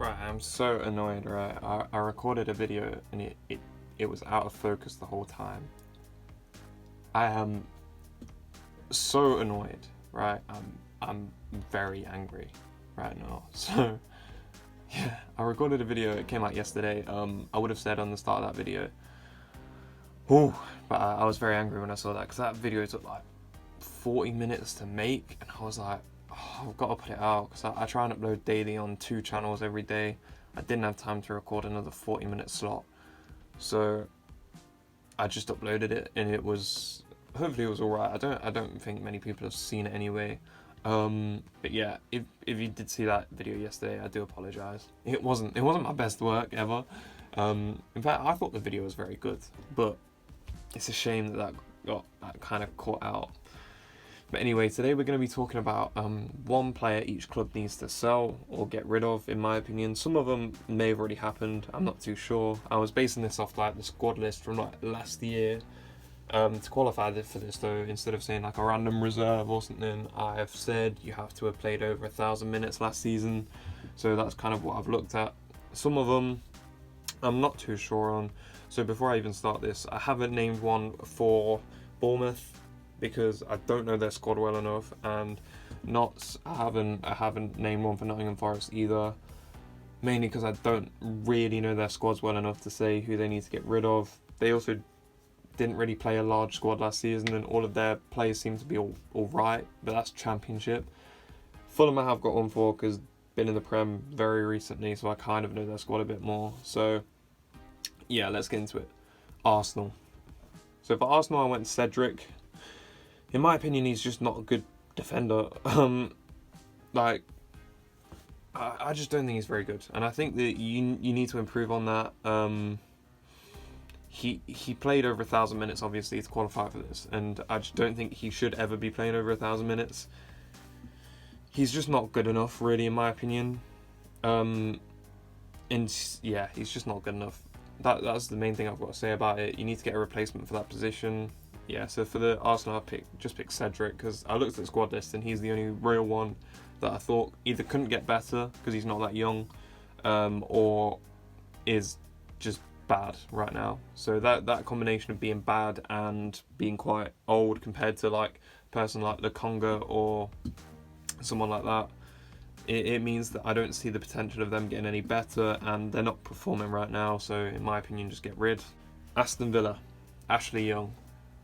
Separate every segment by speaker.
Speaker 1: Right, I'm so annoyed, right? I recorded a video and it was out of focus the whole time. I am so annoyed, right? I'm very angry right now. So yeah, I recorded a video, it came out yesterday. I would have said on the start of that video, but I was very angry when I saw that because that video took like 40 minutes to make, and I was like, oh, I've got to put it out because I try and upload daily on 2 channels every day. I didn't have time to record another 40-minute slot, so I just uploaded it, and it was, hopefully it was alright. I don't think many people have seen it anyway. But yeah, if you did see that video yesterday, I do apologise. It wasn't my best work ever. In fact, I thought the video was very good, but it's a shame that got kind of caught out. But anyway, today we're going to be talking about one player each club needs to sell or get rid of, in my opinion. Some of them may have already happened, I'm not too sure. I was basing this off like the squad list from like last year. To qualify for this though, instead of saying like a random reserve or something, I have said you have to have played over 1,000 minutes last season. So that's kind of what I've looked at. Some of them I'm not too sure on. So before I even start this, I haven't named one for Bournemouth because I don't know their squad well enough, and I haven't named one for Nottingham Forest either, mainly because I don't really know their squads well enough to say who they need to get rid of. They also didn't really play a large squad last season, and all of their players seem to be all right, but that's Championship. Fulham I have got one for because been in the Prem very recently, so I kind of know their squad a bit more. So yeah, let's get into it. Arsenal. So for Arsenal, I went Cedric. In my opinion, he's just not a good defender. I just don't think he's very good, and I think that you need to improve on that. He played over 1,000 minutes, obviously, to qualify for this, and I just don't think he should ever be playing over 1,000 minutes. He's just not good enough, really, in my opinion. And yeah, he's just not good enough. That's the main thing I've got to say about it. You need to get a replacement for that position. Yeah, so for the Arsenal, I just picked Cedric because I looked at the squad list and he's the only real one that I thought either couldn't get better because he's not that young, or is just bad right now. So that combination of being bad and being quite old compared to like a person like Lukonga or someone like that, it means that I don't see the potential of them getting any better, and they're not performing right now. So in my opinion, just get rid. Aston Villa, Ashley Young.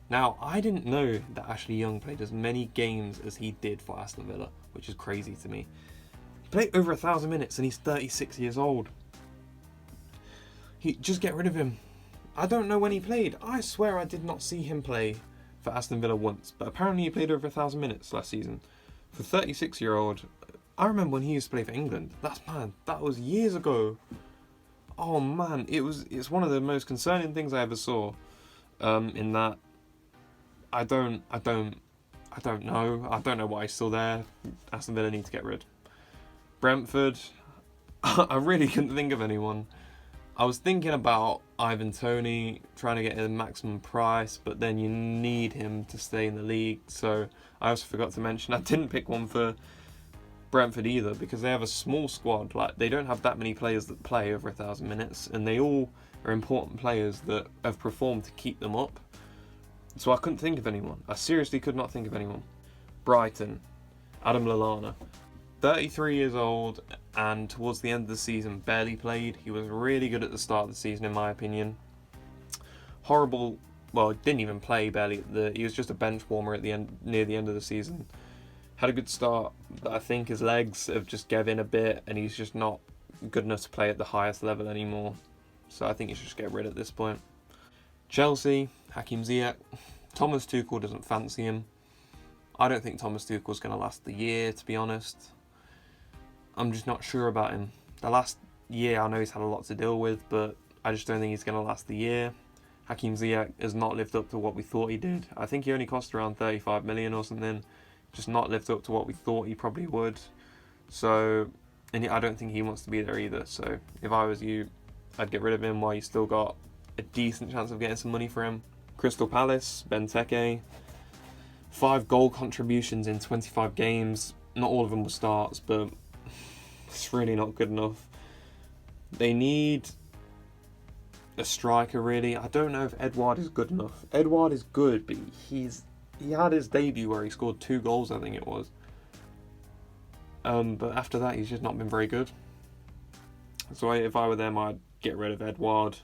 Speaker 1: Now, I didn't know that Ashley Young played as many games as he did for Aston Villa, which is crazy to me. He played over 1,000 minutes and he's 36 years old. Just get rid of him. I don't know when he played. I swear I did not see him play for Aston Villa once, but apparently he played over 1,000 minutes last season. For 36-year-old, I remember when he used to play for England. That's mad. That was years ago. Oh man, it's one of the most concerning things I ever saw. In that, I don't know. I don't know why he's still there. Aston Villa need to get rid. Brentford, I really couldn't think of anyone. I was thinking about Ivan Toney, trying to get a maximum price, but then you need him to stay in the league. So I also forgot to mention I didn't pick one for Brentford either because they have a small squad. Like, they don't have that many players that play over 1,000 minutes, and they all are important players that have performed to keep them up. So I couldn't think of anyone. I seriously could not think of anyone. Brighton, Adam Lallana, 33 years old, and towards the end of the season barely played. He was really good at the start of the season, in my opinion. Horrible. Well, didn't even play barely. He was just a bench warmer at the end, near the end of the season. Had a good start, but I think his legs have just gave in a bit, and he's just not good enough to play at the highest level anymore. So I think he should just get rid at this point. Chelsea, Hakim Ziyech. Thomas Tuchel doesn't fancy him. I don't think Thomas Tuchel's going to last the year, to be honest. I'm just not sure about him. The last year, I know he's had a lot to deal with, but I just don't think he's going to last the year. Hakim Ziyech has not lived up to what we thought he did. I think he only cost around 35 million or something. Just not lived up to what we thought he probably would. So, and I don't think he wants to be there either. So if I was you, I'd get rid of him while you still got a decent chance of getting some money for him. Crystal Palace, Benteke. 5 goal contributions in 25 games. Not all of them were starts, but it's really not good enough. They need a striker, really. I don't know if Edouard is good enough. Edouard is good, but he had his debut where he scored 2 goals, I think it was. But after that, he's just not been very good. So if I were them, I'd get rid of Edouard.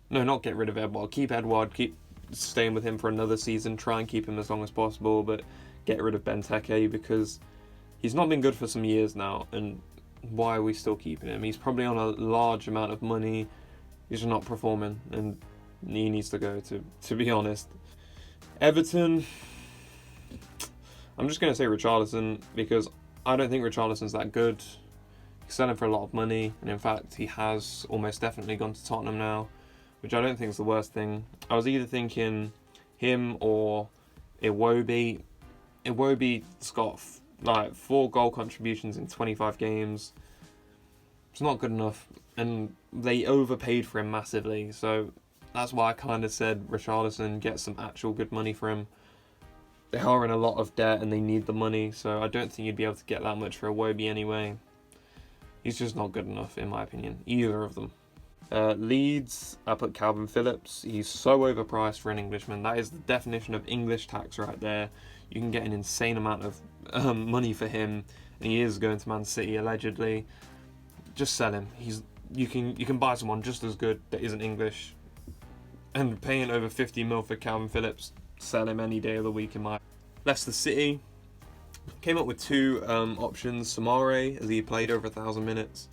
Speaker 1: No, not get rid of Edouard. Keep Edouard. Keep staying with him for another season. Try and keep him as long as possible, but get rid of Benteke because he's not been good for some years now. And why are we still keeping him? He's probably on a large amount of money. He's just not performing, and he needs to go, to be honest. Everton, I'm just going to say Richarlison because I don't think Richarlison's that good. He's selling for a lot of money, and in fact, he has almost definitely gone to Tottenham now, which I don't think is the worst thing. I was either thinking him or Iwobi. Iwobi's got like 4 goal contributions in 25 games. It's not good enough, and they overpaid for him massively, so that's why I kind of said Richarlison, get some actual good money for him. They are in a lot of debt and they need the money, so I don't think you'd be able to get that much for Iwobi anyway. He's just not good enough, in my opinion, either of them. Leeds, I put Calvin Phillips. He's so overpriced for an Englishman. That is the definition of English tax right there. You can get an insane amount of money for him, and he is going to Man City allegedly. Just sell him. You can buy someone just as good that isn't English, and paying over 50 mil for Calvin Phillips, sell him any day of the week in my. Leicester City came up with 2 options. Samare, as he played over 1,000 minutes.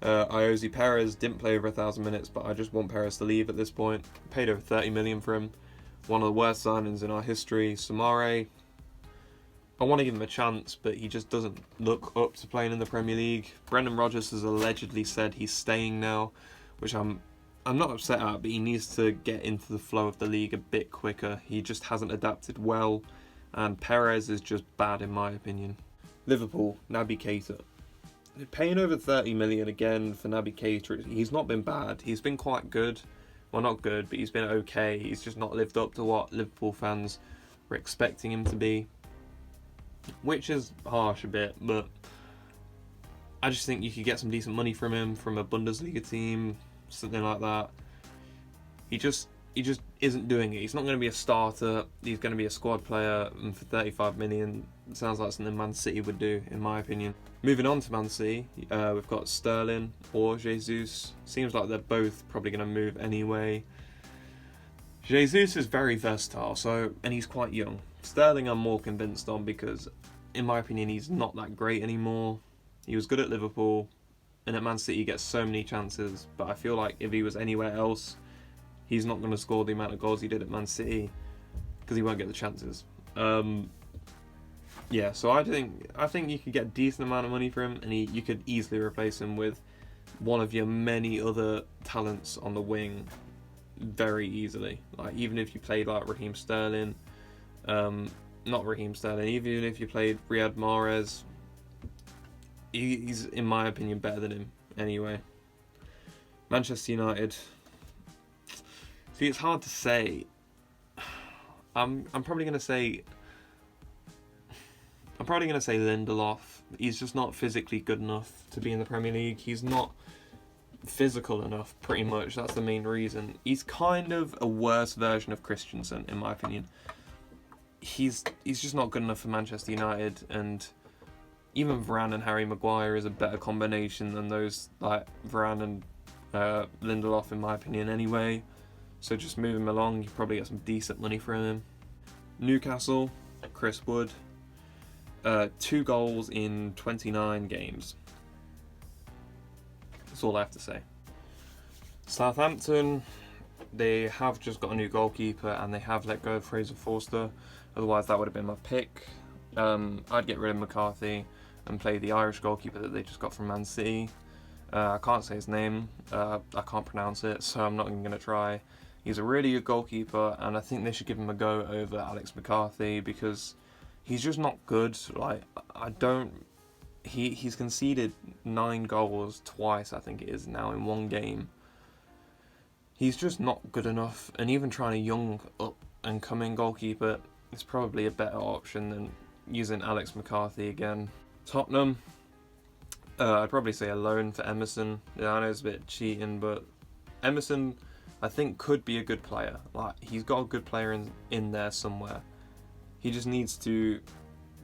Speaker 1: Iosi Perez didn't play over 1,000 minutes, but I just want Perez to leave at this point. Paid over 30 million for him. One of the worst signings in our history. Samare, I want to give him a chance, but he just doesn't look up to playing in the Premier League. Brendan Rodgers has allegedly said he's staying now, which I'm not upset at, but he needs to get into the flow of the league a bit quicker. He just hasn't adapted well, and Perez is just bad in my opinion. Liverpool, Naby Keita. They're paying over 30 million again for Naby Keita. He's not been bad. He's been quite good. Well, not good, but he's been okay. He's just not lived up to what Liverpool fans were expecting him to be, which is harsh a bit, but I just think you could get some decent money from him, from a Bundesliga team, something like that. He just isn't doing it. He's not going to be a starter. He's going to be a squad player, and for 35 million, it sounds like something Man City would do, in my opinion. Moving on to Man City, we've got Sterling or Jesus. Seems like they're both probably going to move anyway. Jesus is very versatile, and he's quite young. Sterling I'm more convinced on because, in my opinion, he's not that great anymore. He was good at Liverpool, and at Man City he gets so many chances, but I feel like if he was anywhere else, he's not going to score the amount of goals he did at Man City because he won't get the chances. Yeah, so I think you could get a decent amount of money for him, and you could easily replace him with one of your many other talents on the wing very easily. Like, even if you played like Raheem Sterling, not Raheem Sterling, even if you played Riyad Mahrez, he's, in my opinion, better than him anyway. Manchester United. See, it's hard to say. I'm probably gonna say Lindelof. He's just not physically good enough to be in the Premier League. He's not physical enough, pretty much. That's the main reason. He's kind of a worse version of Christensen, in my opinion. He's just not good enough for Manchester United, and even Varane and Harry Maguire is a better combination than those like Varane and Lindelof, in my opinion, anyway. So just move him along. You probably get some decent money for him. Newcastle, Chris Wood. 2 goals in 29 games. That's all I have to say. Southampton, they have just got a new goalkeeper and they have let go of Fraser Forster. Otherwise, that would have been my pick. I'd get rid of McCarthy and play the Irish goalkeeper that they just got from Man City. I can't say his name. I can't pronounce it, so I'm not even going to try. He's a really good goalkeeper, and I think they should give him a go over Alex McCarthy because he's just not good. Like, he's conceded 9 goals twice, I think it is now, in one game. He's just not good enough, and even trying a young up and coming goalkeeper is probably a better option than using Alex McCarthy again. Tottenham, I'd probably say a loan for Emerson. Yeah, I know it's a bit cheating, but Emerson, I think, could be a good player. Like, he's got a good player in there somewhere. He just needs to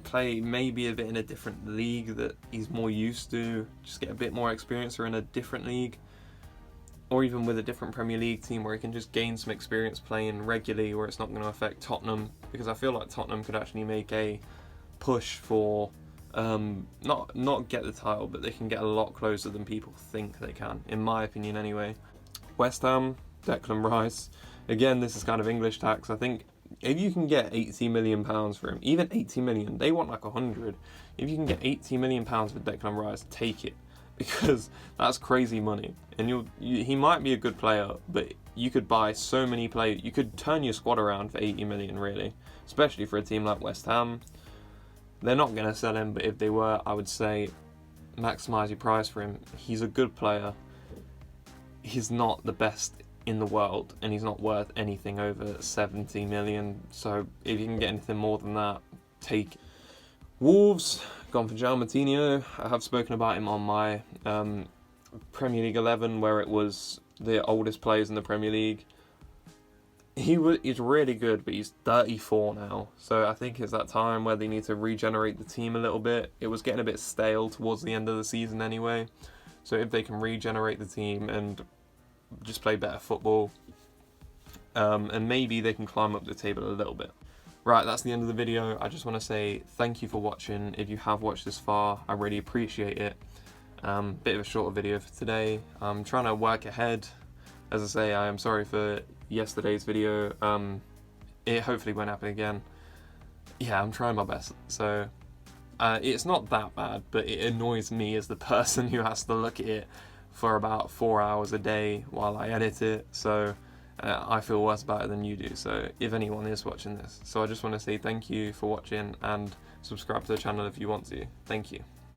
Speaker 1: play maybe a bit in a different league that he's more used to, just get a bit more experience, or in a different league, or even with a different Premier League team where he can just gain some experience playing regularly, where it's not going to affect Tottenham, because I feel like Tottenham could actually make a push for not get the title, but they can get a lot closer than people think they can, in my opinion anyway. West Ham, Declan Rice. Again, this is kind of English tax. I think if you can get £80 million for him, even 80 million, they want like 100. If you can get £80 million for Declan Rice, take it, because that's crazy money. And he might be a good player, but you could buy so many players. You could turn your squad around for 80 million, really, especially for a team like West Ham. They're not going to sell him, but if they were, I would say maximise your price for him. He's a good player. He's not the best in the world, and he's not worth anything over 70 million. So if you can get anything more than that, take it. Wolves, gone for João Moutinho. I have spoken about him on my Premier League 11, where it was the oldest players in the Premier League. He's really good, but he's 34 now. So I think it's that time where they need to regenerate the team a little bit. It was getting a bit stale towards the end of the season anyway. So if they can regenerate the team and just play better football, and maybe they can climb up the table a little bit. Right, that's the end of the video. I just want to say thank you for watching. If you have watched this far, I really appreciate it. Bit of a shorter video for today. I'm trying to work ahead. As I say, I am sorry for yesterday's video. It hopefully won't happen again. Yeah, I'm trying my best. So it's not that bad, but it annoys me as the person who has to look at it for about 4 hours a day while I edit it. So I feel worse about it than you do, so if anyone is watching this. So I just want to say thank you for watching, and subscribe to the channel if you want to. Thank you.